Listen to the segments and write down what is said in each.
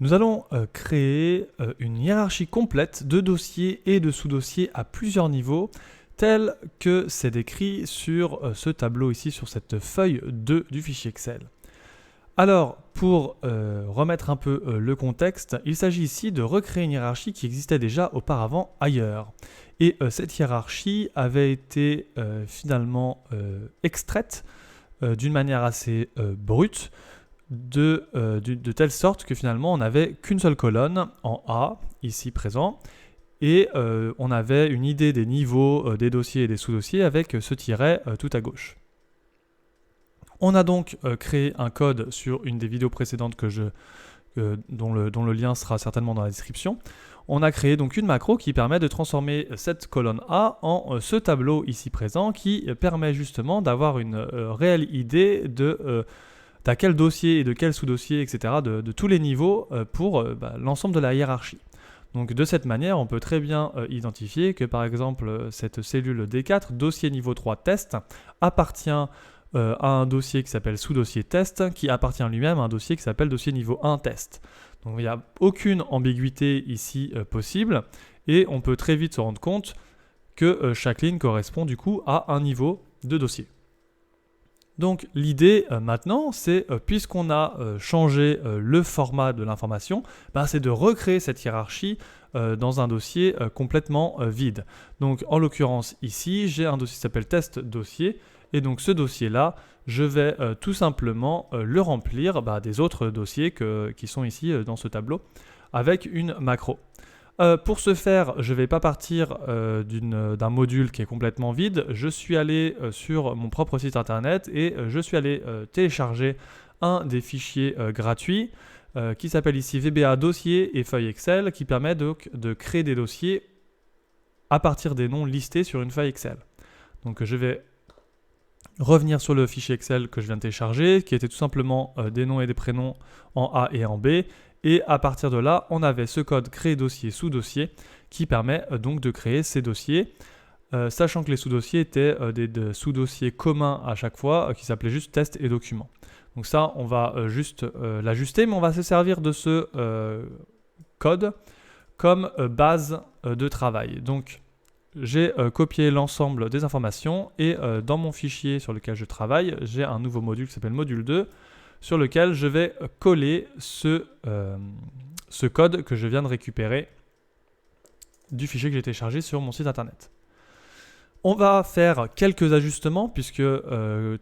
Nous allons créer une hiérarchie complète de dossiers et de sous-dossiers à plusieurs niveaux, tel que c'est décrit sur ce tableau ici, sur cette feuille 2 du fichier Excel. Alors, pour remettre un peu le contexte, il s'agit ici de recréer une hiérarchie qui existait déjà auparavant ailleurs. Et cette hiérarchie avait été finalement extraite d'une manière assez brute, de telle sorte que finalement on n'avait qu'une seule colonne en A, ici présent, et on avait une idée des niveaux des dossiers et des sous-dossiers avec ce tiret tout à gauche. On a donc créé un code sur une des vidéos précédentes dont le lien sera certainement dans la description. On a créé donc une macro qui permet de transformer cette colonne A en ce tableau ici présent qui permet justement d'avoir une réelle idée d'à quel dossier et de quel sous-dossier, etc., de tous les niveaux pour l'ensemble de la hiérarchie. Donc de cette manière, on peut très bien identifier que par exemple cette cellule D4, dossier niveau 3 test, appartient à un dossier qui s'appelle sous-dossier test, qui appartient lui-même à un dossier qui s'appelle dossier niveau 1 test. Donc il n'y a aucune ambiguïté ici possible, et on peut très vite se rendre compte que chaque ligne correspond du coup à un niveau de dossier. Donc l'idée maintenant, c'est puisqu'on a changé le format de l'information, c'est de recréer cette hiérarchie dans un dossier complètement vide. Donc en l'occurrence ici, j'ai un dossier qui s'appelle test dossier, et donc ce dossier-là, je vais tout simplement le remplir des autres dossiers qui sont ici dans ce tableau avec une macro. Pour ce faire, je ne vais pas partir d'un module qui est complètement vide. Je suis allé sur mon propre site internet et je suis allé télécharger un des fichiers gratuits qui s'appelle ici VBA dossier et feuille Excel, qui permet donc de créer des dossiers à partir des noms listés sur une feuille Excel. Donc je vais revenir sur le fichier Excel que je viens de télécharger, qui était tout simplement des noms et des prénoms en A et en B. Et à partir de là, on avait ce code créer dossier sous-dossier qui permet donc de créer ces dossiers, sachant que les sous-dossiers étaient des sous-dossiers communs à chaque fois, qui s'appelaient juste test et documents. Donc ça, on va juste l'ajuster, mais on va se servir de ce code comme base de travail. Donc j'ai copié l'ensemble des informations et dans mon fichier sur lequel je travaille, j'ai un nouveau module qui s'appelle module 2 sur lequel je vais coller ce code que je viens de récupérer du fichier que j'ai téléchargé sur mon site internet. On va faire quelques ajustements puisque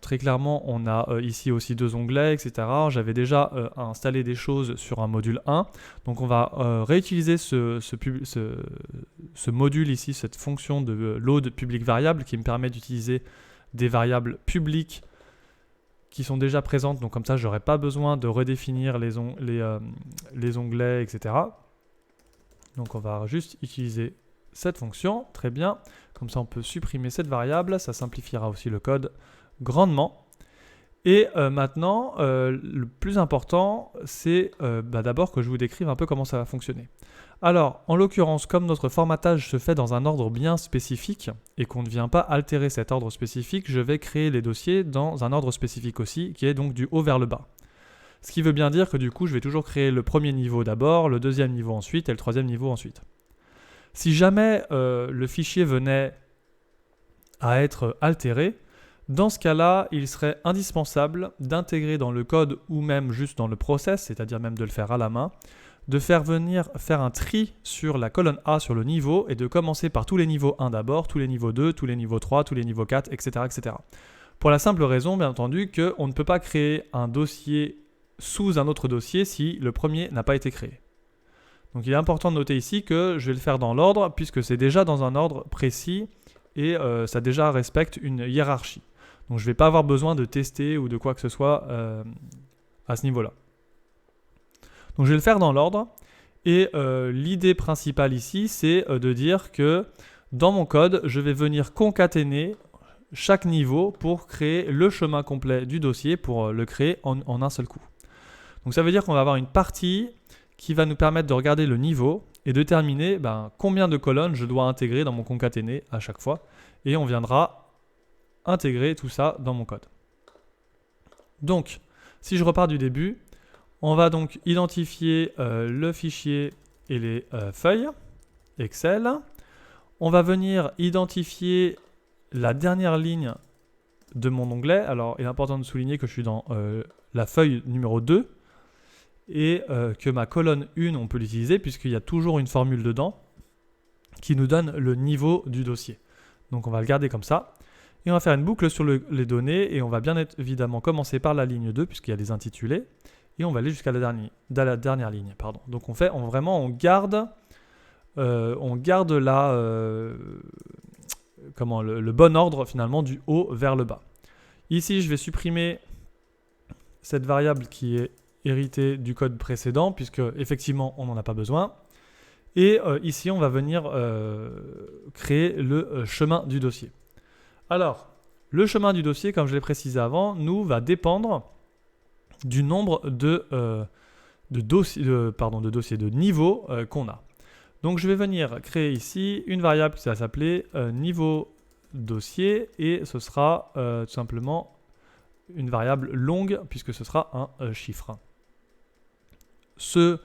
très clairement on a ici aussi deux onglets, etc. J'avais déjà installé des choses sur un module 1. Donc on va réutiliser ce module ici, cette fonction de load public variable qui me permet d'utiliser des variables publiques qui sont déjà présentes. Donc comme ça, je n'aurai pas besoin de redéfinir les onglets, etc. Donc on va juste utiliser cette fonction, très bien. Comme ça, on peut supprimer cette variable. Ça simplifiera aussi le code grandement. Et maintenant, le plus important, c'est d'abord que je vous décrive un peu comment ça va fonctionner. Alors, en l'occurrence, comme notre formatage se fait dans un ordre bien spécifique et qu'on ne vient pas altérer cet ordre spécifique, je vais créer les dossiers dans un ordre spécifique aussi, qui est donc du haut vers le bas. Ce qui veut bien dire que du coup, je vais toujours créer le premier niveau d'abord, le deuxième niveau ensuite et le troisième niveau ensuite. Si jamais le fichier venait à être altéré, dans ce cas-là, il serait indispensable d'intégrer dans le code ou même juste dans le process, c'est-à-dire même de le faire à la main, de faire un tri sur la colonne A sur le niveau et de commencer par tous les niveaux 1 d'abord, tous les niveaux 2, tous les niveaux 3, tous les niveaux 4, etc. etc. Pour la simple raison, bien entendu, qu'on ne peut pas créer un dossier sous un autre dossier si le premier n'a pas été créé. Donc il est important de noter ici que je vais le faire dans l'ordre puisque c'est déjà dans un ordre précis et ça déjà respecte une hiérarchie. Donc je ne vais pas avoir besoin de tester ou de quoi que ce soit à ce niveau-là. Donc je vais le faire dans l'ordre et l'idée principale ici, c'est de dire que dans mon code, je vais venir concaténer chaque niveau pour créer le chemin complet du dossier pour le créer en un seul coup. Donc ça veut dire qu'on va avoir une partie qui va nous permettre de regarder le niveau et de déterminer combien de colonnes je dois intégrer dans mon concaténé à chaque fois. Et on viendra intégrer tout ça dans mon code. Donc, si je repars du début, On va donc identifier le fichier et les feuilles Excel. On va venir identifier la dernière ligne de mon onglet. Alors, il est important de souligner que je suis dans la feuille numéro 2 et que ma colonne 1, on peut l'utiliser puisqu'il y a toujours une formule dedans qui nous donne le niveau du dossier. Donc, on va le garder comme ça. Et on va faire une boucle sur les données et on va bien évidemment commencer par la ligne 2 puisqu'il y a des intitulés et on va aller jusqu'à la dernière ligne. Pardon. Donc, on garde le bon ordre finalement du haut vers le bas. Ici, je vais supprimer cette variable qui est héritée du code précédent puisque effectivement, on n'en a pas besoin. Et ici, on va venir créer le chemin du dossier. Alors, le chemin du dossier, comme je l'ai précisé avant, va dépendre du nombre de niveaux qu'on a. Donc, je vais venir créer ici une variable qui va s'appeler niveau dossier et ce sera tout simplement une variable longue puisque ce sera un chiffre. Ce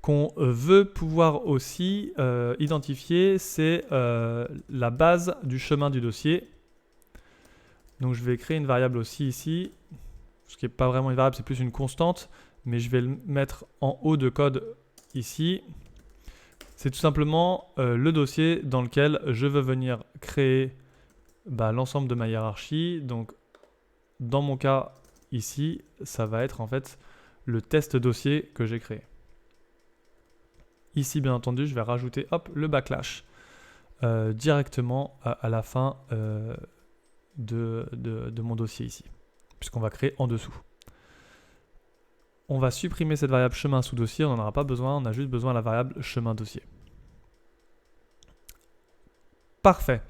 qu'on veut pouvoir aussi identifier, c'est la base du chemin du dossier. Donc je vais créer une variable aussi ici, ce qui n'est pas vraiment une variable, c'est plus une constante, mais je vais le mettre en haut de code ici. C'est tout simplement le dossier dans lequel je veux venir créer l'ensemble de ma hiérarchie. Donc dans mon cas ici, ça va être en fait le test dossier que j'ai créé. Ici, bien entendu, je vais rajouter le backlash directement à la fin de mon dossier ici, puisqu'on va créer en dessous. On va supprimer cette variable chemin sous dossier, on n'en aura pas besoin, on a juste besoin de la variable chemin dossier. Parfait.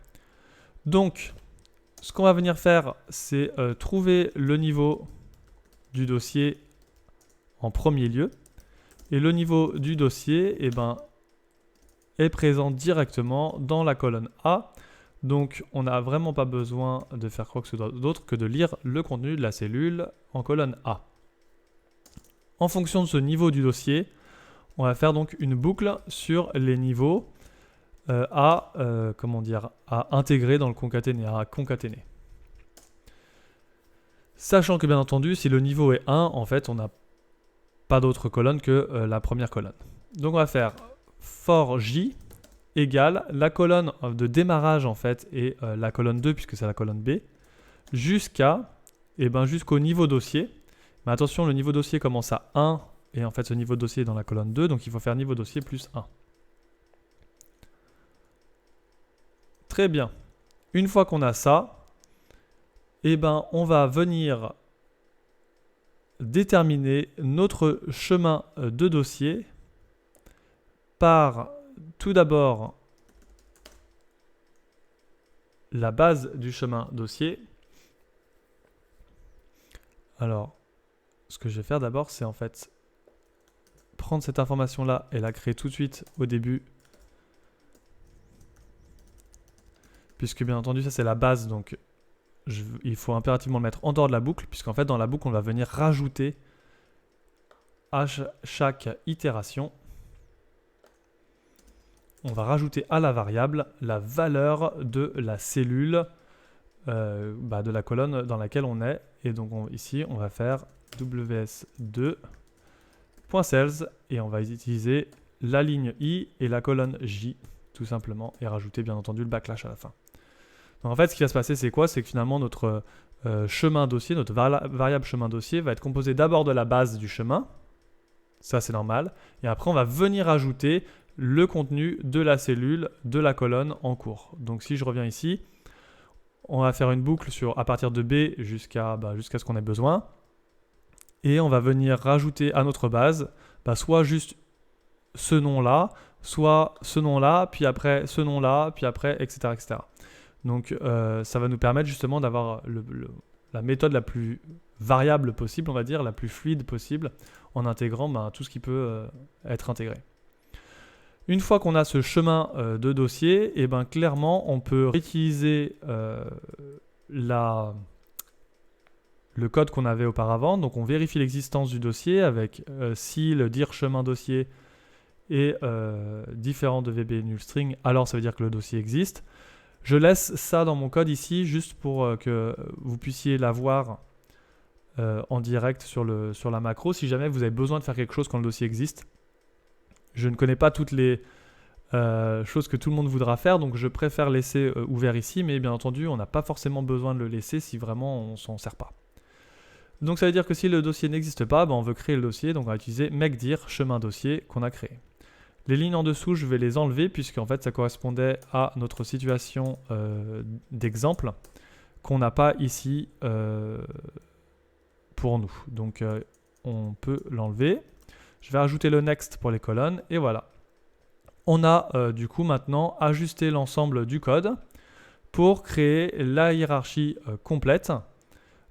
Donc, ce qu'on va venir faire, c'est trouver le niveau du dossier en premier lieu. Et le niveau du dossier est présent directement dans la colonne A. Donc, on n'a vraiment pas besoin de faire quoi que ce soit d'autre que de lire le contenu de la cellule en colonne A. En fonction de ce niveau du dossier, on va faire donc une boucle sur les niveaux à intégrer dans le concaténé, à concaténer. Sachant que bien entendu, si le niveau est 1, en fait, on n'a pas d'autre colonne que la première colonne. Donc on va faire for j égale la colonne de démarrage en fait et la colonne 2 puisque c'est la colonne B jusqu'au niveau dossier. Mais attention, le niveau dossier commence à 1 et en fait ce niveau dossier est dans la colonne 2, donc il faut faire niveau dossier plus 1. Très bien. Une fois qu'on a ça, on va venir déterminer notre chemin de dossier par tout d'abord la base du chemin dossier. Alors, ce que je vais faire d'abord, c'est en fait prendre cette information-là et la créer tout de suite au début. Puisque bien entendu, ça c'est la base, donc il faut impérativement le mettre en dehors de la boucle, puisqu'en fait dans la boucle, on va venir rajouter à chaque itération, on va rajouter à la variable la valeur de la cellule de la colonne dans laquelle on est. Et donc ici, on va faire ws2.cells et on va utiliser la ligne I et la colonne J tout simplement et rajouter bien entendu le backlash à la fin. Donc en fait, ce qui va se passer, c'est quoi? C'est que finalement, notre chemin dossier, notre variable chemin dossier va être composée d'abord de la base du chemin. Ça, c'est normal. Et après, on va venir ajouter le contenu de la cellule, de la colonne en cours. Donc si je reviens ici, on va faire une boucle à partir de B jusqu'à ce qu'on ait besoin. Et on va venir rajouter à notre base soit juste ce nom-là, soit ce nom-là, puis après ce nom-là, puis après, etc. etc. Donc ça va nous permettre justement d'avoir la méthode la plus variable possible, on va dire, la plus fluide possible, en intégrant tout ce qui peut être intégré. Une fois qu'on a ce chemin de dossier, clairement, on peut réutiliser le le code qu'on avait auparavant. Donc on vérifie l'existence du dossier avec si le dir chemin dossier est différent de VB null string, alors ça veut dire que le dossier existe. Je laisse ça dans mon code ici juste pour que vous puissiez l'avoir en direct sur la macro si jamais vous avez besoin de faire quelque chose quand le dossier existe. Je ne connais pas toutes les choses que tout le monde voudra faire, donc je préfère laisser ouvert ici, mais bien entendu on n'a pas forcément besoin de le laisser si vraiment on s'en sert pas. Donc ça veut dire que si le dossier n'existe pas, on veut créer le dossier, donc on va utiliser mecdir chemin dossier qu'on a créé. Les lignes en dessous, je vais les enlever puisqu'en fait ça correspondait à notre situation d'exemple qu'on n'a pas ici pour nous. Donc on peut l'enlever. Je vais rajouter le next pour les colonnes et voilà. On a du coup maintenant ajusté l'ensemble du code pour créer la hiérarchie complète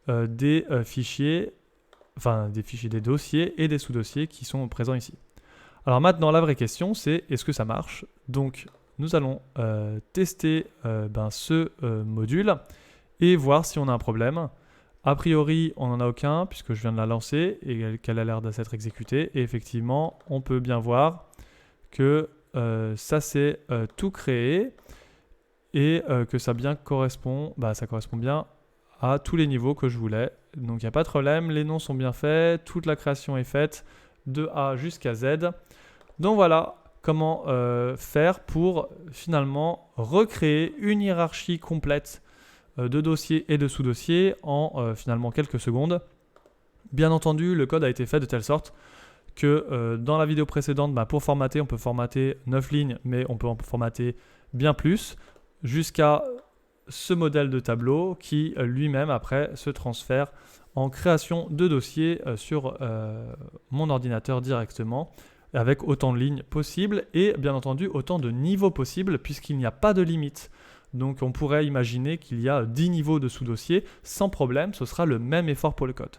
des fichiers, des dossiers et des sous-dossiers qui sont présents ici. Alors maintenant, la vraie question, c'est est-ce que ça marche? Donc, nous allons tester ce module et voir si on a un problème. A priori, on n'en a aucun puisque je viens de la lancer et qu'elle a l'air de s'être exécutée. Et effectivement, on peut bien voir que ça s'est tout créé et que ça correspond bien à tous les niveaux que je voulais. Donc, il n'y a pas de problème. Les noms sont bien faits. Toute la création est faite de A jusqu'à Z. Donc voilà comment faire pour finalement recréer une hiérarchie complète de dossiers et de sous-dossiers en finalement quelques secondes. Bien entendu, le code a été fait de telle sorte que dans la vidéo précédente, pour formater, on peut formater 9 lignes, mais on peut en formater bien plus, jusqu'à ce modèle de tableau qui lui-même après se transfère en création de dossiers sur mon ordinateur directement, avec autant de lignes possibles et bien entendu autant de niveaux possibles puisqu'il n'y a pas de limite. Donc on pourrait imaginer qu'il y a 10 niveaux de sous-dossiers sans problème, ce sera le même effort pour le code.